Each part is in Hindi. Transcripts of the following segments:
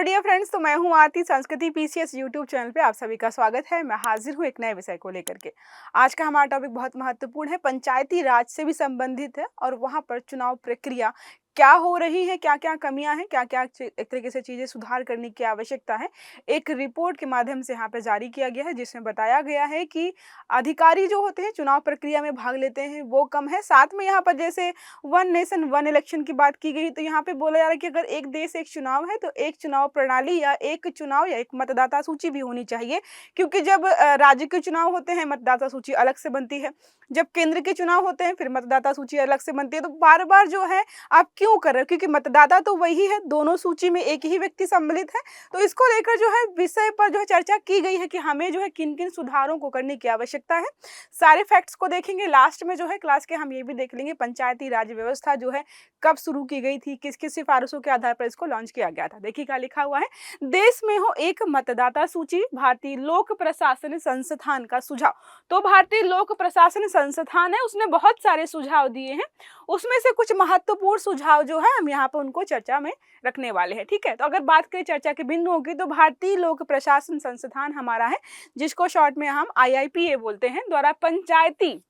डियर फ्रेंड्स, तो मैं हूं आरती। संस्कृति पीसीएस यूट्यूब चैनल पे आप सभी का स्वागत है। मैं हाजिर हूं एक नए विषय को लेकर के। आज का हमारा टॉपिक बहुत महत्वपूर्ण है, पंचायती राज से भी संबंधित है और वहां पर चुनाव प्रक्रिया क्या हो रही है, क्या क्या कमियां हैं, क्या क्या एक तरीके से चीजें सुधार करने की आवश्यकता है। एक रिपोर्ट के माध्यम से यहाँ पे जारी किया गया है, जिसमें बताया गया है कि अधिकारी जो होते हैं चुनाव प्रक्रिया में भाग लेते हैं वो कम है। साथ में यहाँ पर जैसे वन नेशन वन इलेक्शन की बात की गई, तो यहाँ पे बोला जा रहा है कि अगर एक देश एक चुनाव है तो एक चुनाव प्रणाली या एक चुनाव या एक मतदाता सूची भी होनी चाहिए। क्योंकि जब राज्य के चुनाव होते हैं मतदाता सूची अलग से बनती है, जब केंद्र के चुनाव होते हैं फिर मतदाता सूची अलग से बनती है। तो बार बार जो है आप क्यों कर रहे हो, क्योंकि मतदाता तो वही है, दोनों सूची में एक ही व्यक्ति सम्मिलित है। तो इसको लेकर जो है विषय पर जो है चर्चा की गई है कि हमें जो है किन किन सुधारों को करने की आवश्यकता है। सारे फैक्ट्स को देखेंगे, लास्ट में जो है क्लास के हम ये भी देख लेंगे पंचायती राज व्यवस्था जो है कब शुरू की गई थी, किस किस सिफारिशों के आधार पर इसको लॉन्च किया गया था। देखिए क्या लिखा हुआ है, देश में हो एक मतदाता सूची, भारतीय लोक प्रशासन संस्थान का सुझाव। तो भारतीय लोक प्रशासन संस्थान है, उसने बहुत सारे सुझाव दिए हैं, उसमें से कुछ महत्वपूर्ण सुझाव जो है हम यहाँ पर उनको चर्चा में रखने वाले हैं। ठीक है, तो अगर बात करें चर्चा के बिंदुओं की, तो भारतीय लोक प्रशासन संस्थान हमारा है, जिसको शॉर्ट में हम IIPA बोलते हैं, द्वारा पंचायती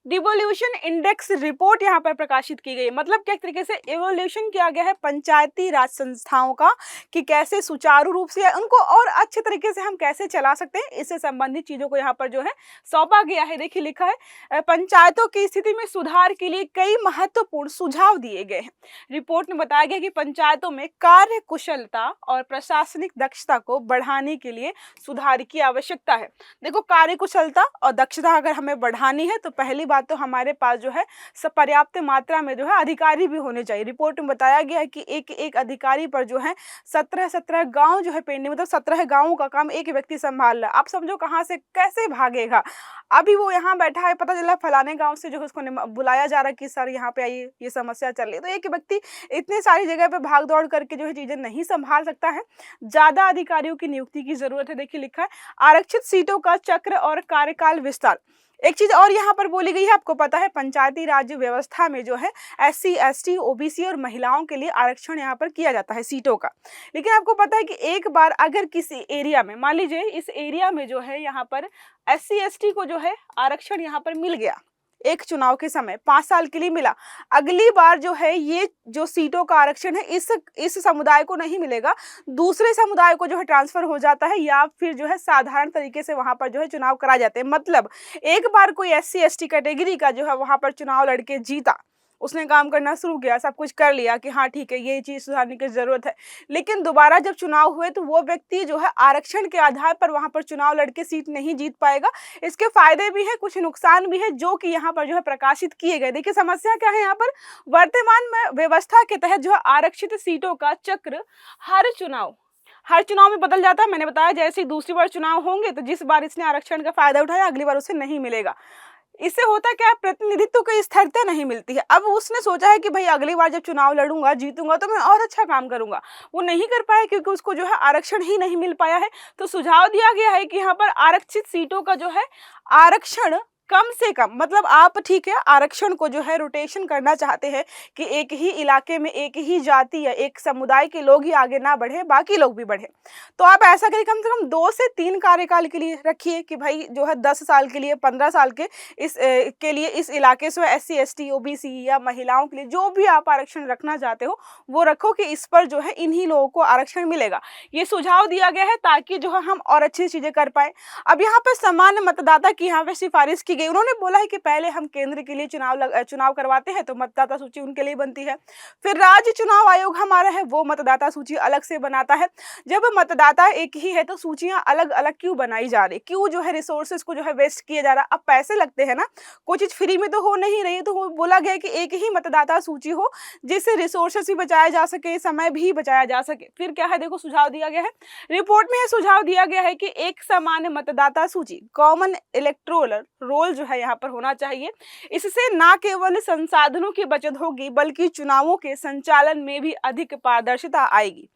डिवोल्यूशन इंडेक्स रिपोर्ट यहाँ पर प्रकाशित की गई। मतलब क्या एक तरीके से एवोल्यूशन किया गया है पंचायती राज संस्थाओं का, कि कैसे सुचारू रूप से उनको और अच्छे तरीके से हम कैसे चला सकते हैं, इससे संबंधित चीजों को यहाँ पर जो है सौंपा गया है। देखिए लिखा है, पंचायतों की स्थिति में सुधार के लिए कई महत्वपूर्ण सुझाव दिए गए हैं। रिपोर्ट में बताया गया कि पंचायतों में कार्य कुशलता और प्रशासनिक दक्षता को बढ़ाने के लिए सुधार की आवश्यकता है। देखो, कार्य कुशलता और दक्षता अगर हमें बढ़ानी है तो पहली बात तो हमारे पास जो है पर्याप्त मात्रा में जो है अधिकारी भी होने चाहिए। रिपोर्ट में बताया गया है कि एक एक अधिकारी पर जो है 17 गांव जो है पेंडिंग, मतलब 17 गांवों का काम एक व्यक्ति संभाल रहा है। आप समझो कहां से कैसे भागेगा। अभी वो यहाँ बैठा है, पता चला फलाने गांव से जो है उसको बुलाया जा रहा है कि सर यहाँ पे आइए, ये समस्या चल रही है। तो एक व्यक्ति इतनी सारी जगह पे भाग दौड़ करके जो है चीजें नहीं संभाल सकता है, ज्यादा अधिकारियों की नियुक्ति की जरूरत है। देखिए लिखा है, आरक्षित सीटों का चक्र और कार्यकाल विस्तार। एक चीज और यहाँ पर बोली गई है, आपको पता है पंचायती राज व्यवस्था में जो है SC ST OBC और महिलाओं के लिए आरक्षण यहाँ पर किया जाता है सीटों का। लेकिन आपको पता है कि एक बार अगर किसी एरिया में, मान लीजिए इस एरिया में जो है यहाँ पर SC ST को जो है आरक्षण यहाँ पर मिल गया, एक चुनाव के समय 5 साल के लिए मिला, अगली बार जो है ये जो सीटों का आरक्षण है इस समुदाय को नहीं मिलेगा, दूसरे समुदाय को जो है ट्रांसफर हो जाता है, या फिर जो है साधारण तरीके से वहां पर जो है चुनाव कराए जाते हैं। मतलब एक बार कोई SC ST कैटेगरी का जो है वहां पर चुनाव लड़के जीता, उसने काम करना शुरू किया, सब कुछ कर लिया कि हाँ ठीक है ये चीज सुधारने की जरूरत है, लेकिन दोबारा जब चुनाव हुए तो वो व्यक्ति जो है आरक्षण के आधार पर वहां पर चुनाव लड़के सीट नहीं जीत पाएगा। इसके फायदे भी है, कुछ नुकसान भी है, जो कि यहाँ पर जो है प्रकाशित किए गए। देखिए समस्या क्या है यहाँ पर, वर्तमान में व्यवस्था के तहत जो है आरक्षित सीटों का चक्र हर चुनाव में बदल जाता है। मैंने बताया जैसे ही दूसरी बार चुनाव होंगे तो जिस बार इसने आरक्षण का फायदा उठाया अगली बार उसे नहीं मिलेगा। इससे होता क्या, प्रतिनिधित्व की स्थिरता नहीं मिलती है। अब उसने सोचा है कि भाई अगली बार जब चुनाव लड़ूंगा जीतूंगा तो मैं और अच्छा काम करूंगा, वो नहीं कर पाया क्योंकि उसको जो है आरक्षण ही नहीं मिल पाया है। तो सुझाव दिया गया है कि यहाँ पर आरक्षित सीटों का जो है आरक्षण कम से कम, मतलब आप ठीक है आरक्षण को जो है रोटेशन करना चाहते हैं कि एक ही इलाके में एक ही जाति या एक समुदाय के लोग ही आगे ना बढ़े, बाकी लोग भी बढ़े, तो आप ऐसा करिए कम से कम 2 से 3 कार्यकाल के लिए रखिए कि भाई जो है 10 साल के लिए 15 साल के के लिए इस इलाके से SC ST OBC या महिलाओं के लिए जो भी आप आरक्षण रखना चाहते हो वो रखो कि इस पर जो है इन्हीं लोगों को आरक्षण मिलेगा। ये सुझाव दिया गया है ताकि जो है हम और अच्छी चीजें कर पाए। अब यहाँ पर सामान्य मतदाता की यहाँ पे सिफारिश की, उन्होंने बोला है कि पहले हम केंद्र के लिए चुनाव करवाते हैं तो मतदाता सूची उनके लिए बनती है, फिर राज्य चुनाव आयोग हमारा है वो मतदाता सूची अलग से बनाता है। जब मतदाता एक ही है तो सूचियां अलग अलग क्यों बनाई जा रही, क्यों जो है रिसोर्सेज को जो है वेस्ट किया जा रहा। अब पैसे लगते हैं ना, कोई चीज फ्री में तो हो नहीं रही, तो वो बोला गया कि एक ही मतदाता सूची हो जिससे रिसोर्सेज भी बचाया जा सके, समय भी बचाया जा सके। फिर क्या है, देखो सुझाव दिया गया है, रिपोर्ट में यह सुझाव दिया गया है कि एक सामान्य मतदाता सूची कॉमन इलेक्टोरल रोल जो है यहाँ पर होना चाहिए। इससे ना केवल संसाधनों की बचत होगी बल्कि चुनावों के संचालन में भी अधिक पारदर्शिता आएगी।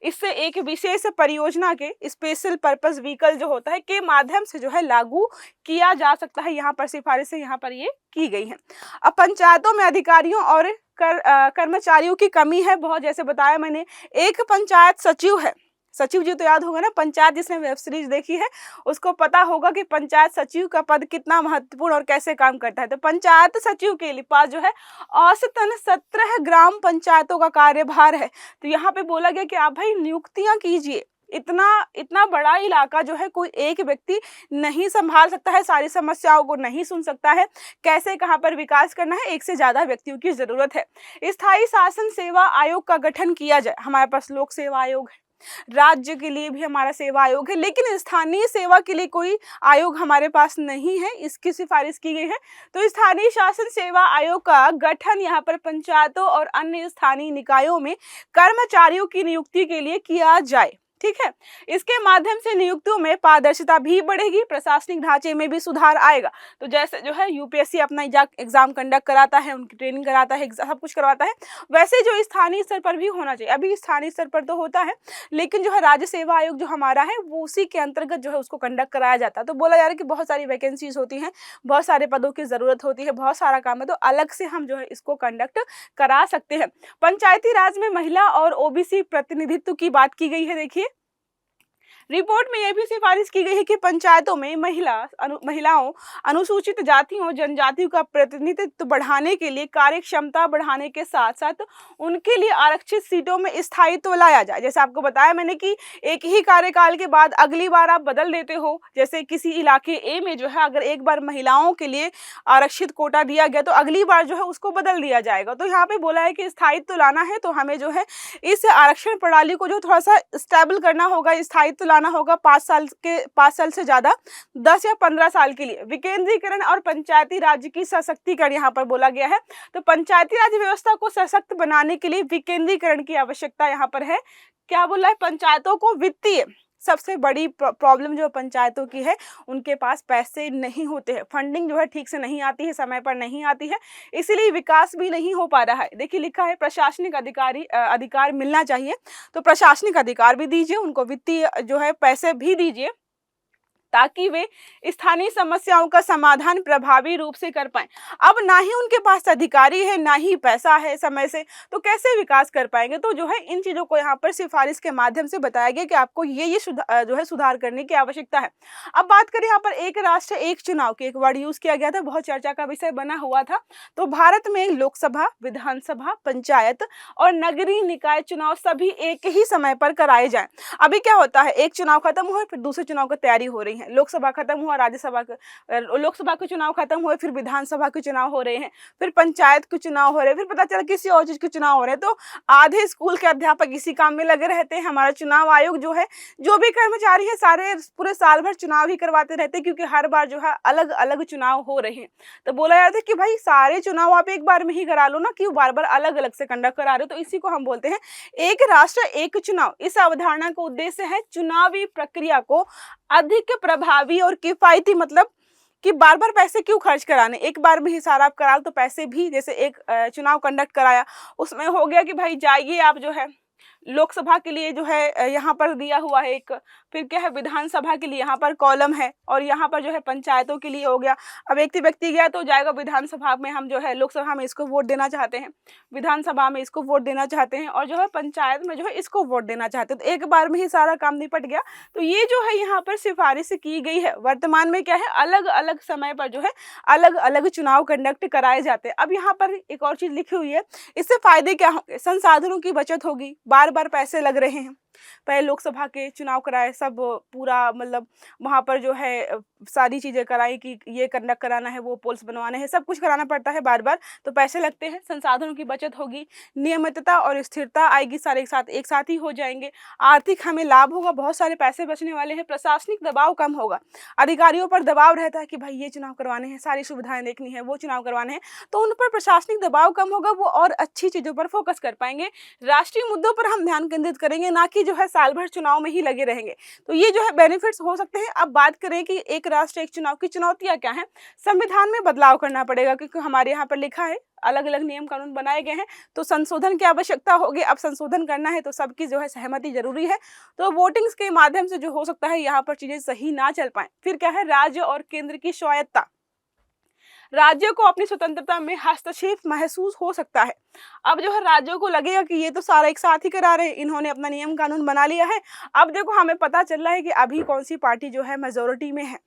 इससे एक विशेष परियोजना के स्पेशल पर्पस व्हीकल जो होता है के माध्यम से जो है लागू किया जा सकता है। यहाँ पर सिफारिशें यहाँ पर ये की गई हैं। अब पंचायतों में अधिकारियों और कर्मचारियों की कमी है बहुत, जैसे बताया मैंने। एक पंचायत सचिव है, सचिव जी तो याद होगा ना, पंचायत जिसने वेब सीरीज देखी है उसको पता होगा कि पंचायत सचिव का पद कितना महत्वपूर्ण और कैसे काम करता है। तो पंचायत सचिव के लिए पास जो है औसतन 17 ग्राम पंचायतों का कार्यभार है। तो यहाँ पे बोला गया कि आप भाई नियुक्तियां कीजिए। इतना बड़ा इलाका जो है कोई एक व्यक्ति नहीं संभाल सकता है, सारी समस्याओं को नहीं सुन सकता है। कैसे कहाँ पर विकास करना है, एक से ज्यादा व्यक्तियों की जरूरत है। स्थायी शासन सेवा आयोग का गठन किया जाए। हमारे पास लोक सेवा आयोग है, राज्य के लिए भी हमारा सेवा आयोग है, लेकिन स्थानीय सेवा के लिए कोई आयोग हमारे पास नहीं है, इसकी सिफारिश की गई है। तो स्थानीय शासन सेवा आयोग का गठन यहाँ पर पंचायतों और अन्य स्थानीय निकायों में कर्मचारियों की नियुक्ति के लिए किया जाए। ठीक है, इसके माध्यम से नियुक्तियों में पारदर्शिता भी बढ़ेगी, प्रशासनिक ढांचे में भी सुधार आएगा। तो जैसे जो है यूपीएससी अपना एग्जाम कंडक्ट कराता है, उनकी ट्रेनिंग कराता है, सब कुछ करवाता है, वैसे जो स्थानीय स्तर पर भी होना चाहिए। अभी स्थानीय स्तर पर तो होता है, लेकिन जो है राज्य सेवा आयोग जो हमारा है वो उसी के अंतर्गत जो है उसको कंडक्ट कराया जाता है। तो बोला जा रहा है कि बहुत सारी वैकेंसीज होती हैं, बहुत सारे पदों की जरूरत होती है, बहुत सारा काम है, तो अलग से हम जो है इसको कंडक्ट करा सकते हैं। पंचायती राज में महिला और ओबीसी प्रतिनिधित्व की बात की गई है। देखिए रिपोर्ट में यह भी सिफारिश की गई है कि पंचायतों में महिलाओं, अनुसूचित जातियों, जनजातियों का प्रतिनिधित्व बढ़ाने के लिए कार्य क्षमता बढ़ाने के साथ साथ उनके लिए आरक्षित सीटों में स्थायित्व लाया जाए। जैसे आपको बताया मैंने कि एक ही कार्यकाल के बाद अगली बार आप बदल देते हो। जैसे किसी इलाके ए में जो है अगर एक बार महिलाओं के लिए आरक्षित कोटा दिया गया तो अगली बार जो है उसको बदल दिया जाएगा। तो यहाँ पे बोला है कि स्थायित्व लाना है तो हमें जो है इस आरक्षण प्रणाली को जो थोड़ा सा स्टेबल करना होगा, स्थायित्व लाना होगा 5 साल से ज्यादा 10 या 15 साल के लिए। विकेंद्रीकरण और पंचायती राज की सशक्तिकरण यहाँ पर बोला गया है। तो पंचायती राज व्यवस्था को सशक्त बनाने के लिए विकेंद्रीकरण की आवश्यकता यहाँ पर है। क्या बोला है, पंचायतों को वित्तीय सबसे बड़ी प्रॉब्लम जो पंचायतों की है, उनके पास पैसे नहीं होते हैं, फंडिंग जो है ठीक से नहीं आती है, समय पर नहीं आती है, इसीलिए विकास भी नहीं हो पा रहा है। देखिए लिखा है प्रशासनिक अधिकार मिलना चाहिए, तो प्रशासनिक अधिकार भी दीजिए, उनको वित्तीय जो है पैसे भी दीजिए ताकि वे स्थानीय समस्याओं का समाधान प्रभावी रूप से कर पाएं। अब ना ही उनके पास अधिकारी है, ना ही पैसा है समय से, तो कैसे विकास कर पाएंगे। तो जो है इन चीज़ों को यहाँ पर सिफारिश के माध्यम से बताया गया कि आपको ये जो है सुधार करने की आवश्यकता है। अब बात करें यहाँ पर एक राष्ट्र एक चुनाव की, एक वर्ड यूज किया गया था, बहुत चर्चा का विषय बना हुआ था। तो भारत में लोकसभा, विधानसभा, पंचायत और नगरीय निकाय चुनाव सभी एक ही समय पर कराए जाएं। अभी क्या होता है, एक चुनाव खत्म हुआ फिर दूसरे चुनाव की तैयारी हो रही है, लोकसभा खत्म हुआ, लोकसभा के चुनाव खत्म हुए, फिर विधानसभा के चुनाव हो रहे हैं, फिर पंचायत के चुनाव हो रहे हैं, फिर पता चला किसी और चीज के चुनाव हो रहे हैं। तो आधे स्कूल के अध्यापक इसी काम में लगे रहते हैं। हमारा चुनाव आयोग जो है, जो भी कर्मचारी है, सारे पूरे साल भर चुनाव ही करवाते रहते हैं, क्योंकि हर बार जो है अलग अलग चुनाव हो रहे हैं। तो बोला जाता है कि भाई सारे चुनाव आप एक बार में ही करा लो ना, क्यों बार बार अलग अलग से कंडक्ट करा रहे हो। तो इसी को हम बोलते हैं एक राष्ट्र एक चुनाव। इस अवधारणा का उद्देश्य है चुनावी प्रक्रिया को अधिक प्रभावी और किफायती, मतलब कि बार बार पैसे क्यों खर्च कराने, एक बार में ही सारा आप करा लो। तो पैसे भी, जैसे एक चुनाव कंडक्ट कराया, उसमें हो गया कि भाई जाइए आप जो है लोकसभा के लिए जो है यहाँ पर दिया हुआ है एक, फिर क्या है विधानसभा के लिए यहाँ पर कॉलम है, और यहाँ पर जो है पंचायतों के लिए हो गया। अब एक व्यक्ति गया तो जाएगा विधानसभा में, हम जो है लोकसभा में इसको वोट देना चाहते हैं, विधानसभा में इसको वोट देना चाहते हैं, और जो है पंचायत में जो है इसको वोट देना चाहते हैं। तो एक बार में ही सारा काम निपट गया। तो ये जो है यहाँ पर सिफारिश की गई है। वर्तमान में क्या है, अलग अलग समय पर जो है अलग अलग चुनाव कंडक्ट कराए जाते हैं। अब यहाँ पर एक और चीज लिखी हुई है, इससे फायदे क्या होंगे, संसाधनों की बचत होगी, बार बार पैसे लग रहे हैं, पहले लोकसभा के चुनाव कराए, सब पूरा मतलब वहाँ पर जो है सारी चीज़ें कराई कि ये कंडक्ट कराना है, वो पोल्स बनवाने हैं, सब कुछ कराना पड़ता है बार बार, तो पैसे लगते हैं। संसाधनों की बचत होगी, नियमितता और स्थिरता आएगी, सारे एक साथ ही हो जाएंगे। आर्थिक हमें लाभ होगा, बहुत सारे पैसे बचने वाले हैं। प्रशासनिक दबाव कम होगा, अधिकारियों पर दबाव रहता है कि भाई ये चुनाव करवाने हैं, सारी सुविधाएं देखनी है, वो चुनाव करवाने हैं, तो उन पर प्रशासनिक दबाव कम होगा, वो और अच्छी चीज़ों पर फोकस कर पाएंगे। राष्ट्रीय मुद्दों पर हम ध्यान केंद्रित करेंगे, ना कि जो है साल भर चुनाव में ही लगे रहेंगे। तो ये जो है बेनिफिट्स हो सकते हैं। अब बात करें कि एक राष्ट्र एक चुनाव की चुनौतियाँ क्या हैं? संविधान में बदलाव करना पड़ेगा, क्योंकि हमारे यहाँ पर लिखा है अलग-अलग नियम कानून बनाए गए हैं, तो संशोधन की आवश्यकता होगी। अब संशोधन करना है तो सबकी जो है सहमति ज़रूरी है। तो वोटिंग्स के माध्यम से जो हो सकता है यहाँ पर चीज़ें सही ना चल पाएँ। फिर क्या है, राज्य और केंद्र की स्वायत्ता। राज्यों को अपनी स्वतंत्रता में हस्तक्षेप महसूस हो सकता है। अब जो है राज्यों को लगेगा कि ये तो सारा एक साथ ही करा रहे हैं, इन्होंने अपना नियम कानून बना लिया है। अब देखो हमें पता चल रहा है कि अभी कौन सी पार्टी जो है मेजोरिटी में है।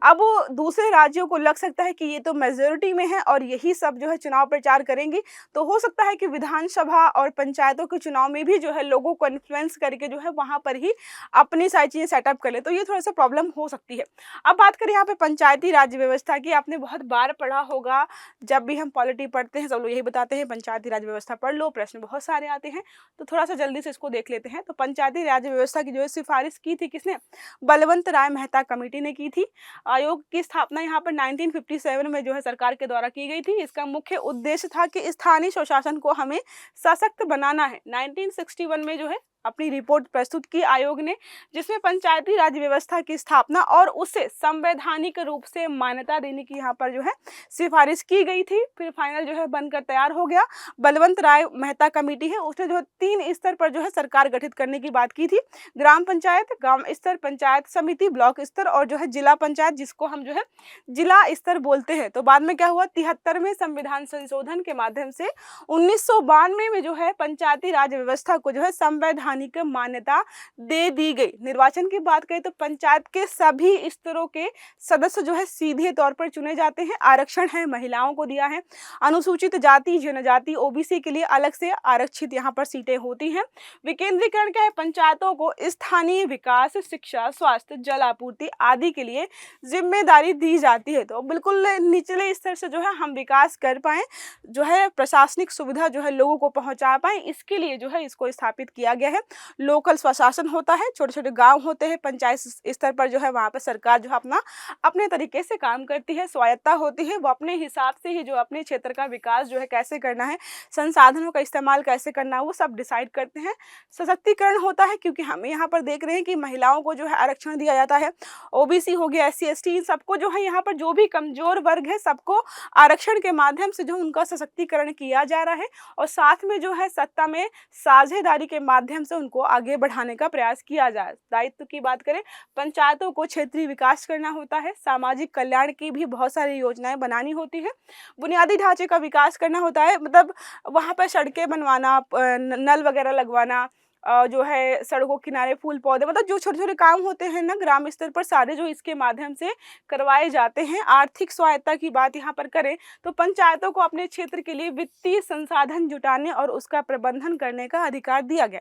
अब वो दूसरे राज्यों को लग सकता है कि ये तो मेजोरिटी में है और यही सब जो है चुनाव प्रचार करेंगी, तो हो सकता है कि विधानसभा और पंचायतों के चुनाव में भी जो है लोगों को इन्फ्लुएंस करके जो है वहाँ पर ही अपनी सारी चीज़ें सेटअप कर ले, तो ये थोड़ा सा प्रॉब्लम हो सकती है। अब बात करें यहाँ पे पंचायती राज व्यवस्था की, आपने बहुत बार पढ़ा होगा, जब भी हम पॉलिटी पढ़ते हैं सब लोग यही बताते हैं पंचायती राज व्यवस्था पढ़ लो, प्रश्न बहुत सारे आते हैं। तो थोड़ा सा जल्दी से इसको देख लेते हैं। तो पंचायती राज व्यवस्था की जो है सिफारिश की थी किसने? बलवंत राय मेहता कमेटी ने की थी। आयोग की स्थापना यहाँ पर 1957 में जो है सरकार के द्वारा की गई थी। इसका मुख्य उद्देश्य था कि स्थानीय स्वशासन को हमें सशक्त बनाना है। 1961 में जो है अपनी रिपोर्ट प्रस्तुत की आयोग ने, जिसमें पंचायती राज व्यवस्था की स्थापना और उसे संवैधानिक रूप से मान्यता देने की यहाँ पर जो है सिफारिश की गई थी। फिर फाइनल जो है बनकर तैयार हो गया। बलवंत राय मेहता कमेटी है, उसने जो है 3 स्तर पर जो है सरकार गठित करने की बात की थी। ग्राम पंचायत, ग्राम स्तर, पंचायत समिति, ब्लॉक स्तर और जो है जिला पंचायत, जिसको हम जो है जिला स्तर बोलते हैं। तो बाद में क्या हुआ, 73वें संविधान संशोधन के माध्यम से 1992 में जो है पंचायती राज व्यवस्था को जो है संवैधानिक मान्यता दे दी गई। निर्वाचन की बात करें तो पंचायत के सभी स्तरों के सदस्य जो है सीधे तौर पर चुने जाते हैं। आरक्षण है, महिलाओं को दिया है। अनुसूचित जाति, जनजाति, ओबीसी के लिए अलग से आरक्षित यहाँ पर सीटें होती हैं। विकेंद्रीकरण क्या है, पंचायतों को स्थानीय विकास, शिक्षा, स्वास्थ्य, जल आपूर्ति आदि के लिए जिम्मेदारी दी जाती है। तो बिल्कुल निचले स्तर से जो है हम विकास कर पाएँ, जो है प्रशासनिक सुविधा जो है लोगों को पहुंचा पाएँ, इसके लिए जो है इसको स्थापित किया गया है। लोकल स्वशासन होता है, छोटे छोटे गांव होते हैं, पंचायत स्तर पर जो है वहाँ पर सरकार जो है अपने तरीके से काम करती है। स्वायत्ता होती है, वो अपने हिसाब से ही जो अपने क्षेत्र का विकास जो है कैसे करना है, संसाधनों का इस्तेमाल कैसे करना है, वो सब डिसाइड करते हैं। सशक्तिकरण होता है, क्योंकि हम यहाँ पर देख रहे हैं कि महिलाओं को जो है आरक्षण दिया जाता है। ओबीसी हो गया, SC ST, इन सबको जो है यहाँ पर जो भी कमजोर वर्ग है सबको आरक्षण के माध्यम से जो उनका सशक्तिकरण किया जा रहा है। और साथ में जो है सत्ता में साझेदारी के माध्यम से उनको आगे बढ़ाने का प्रयास किया जाए। दायित्व की बात करें, पंचायतों को क्षेत्रीय विकास करना होता है, सामाजिक कल्याण की भी बहुत सारी योजनाएं बनानी होती है, बुनियादी ढांचे का विकास करना होता है, मतलब वहाँ पर सड़कें बनवाना, नल वगैरह लगवाना, जो है सड़कों किनारे फूल पौधे, मतलब जो छोटे छोटे काम होते हैं ना ग्राम स्तर पर, सारे जो इसके माध्यम से करवाए जाते हैं। आर्थिक स्वायत्ता की बात यहाँ पर करें तो पंचायतों को अपने क्षेत्र के लिए वित्तीय संसाधन जुटाने और उसका प्रबंधन करने का अधिकार दिया गया।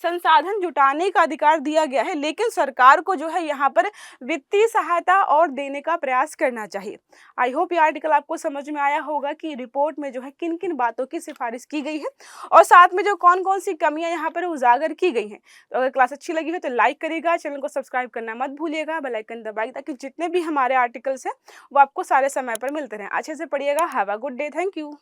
संसाधन जुटाने का अधिकार दिया गया है, लेकिन सरकार को जो है यहाँ पर वित्तीय सहायता और देने का प्रयास करना चाहिए। आई होप ये आर्टिकल आपको समझ में आया होगा कि रिपोर्ट में जो है किन किन बातों की सिफारिश की गई है और साथ में जो कौन कौन सी कमियां यहाँ पर उजागर की गई हैं। तो अगर क्लास अच्छी लगी हो तो लाइक करिएगा, चैनल को सब्सक्राइब करना मत भूलिएगा, बेल आइकन दबाइए ताकि जितने भी हमारे आर्टिकल्स हैं वो आपको सारे समय पर मिलते रहें। अच्छे से पढ़िएगा। Have a good day. Thank you.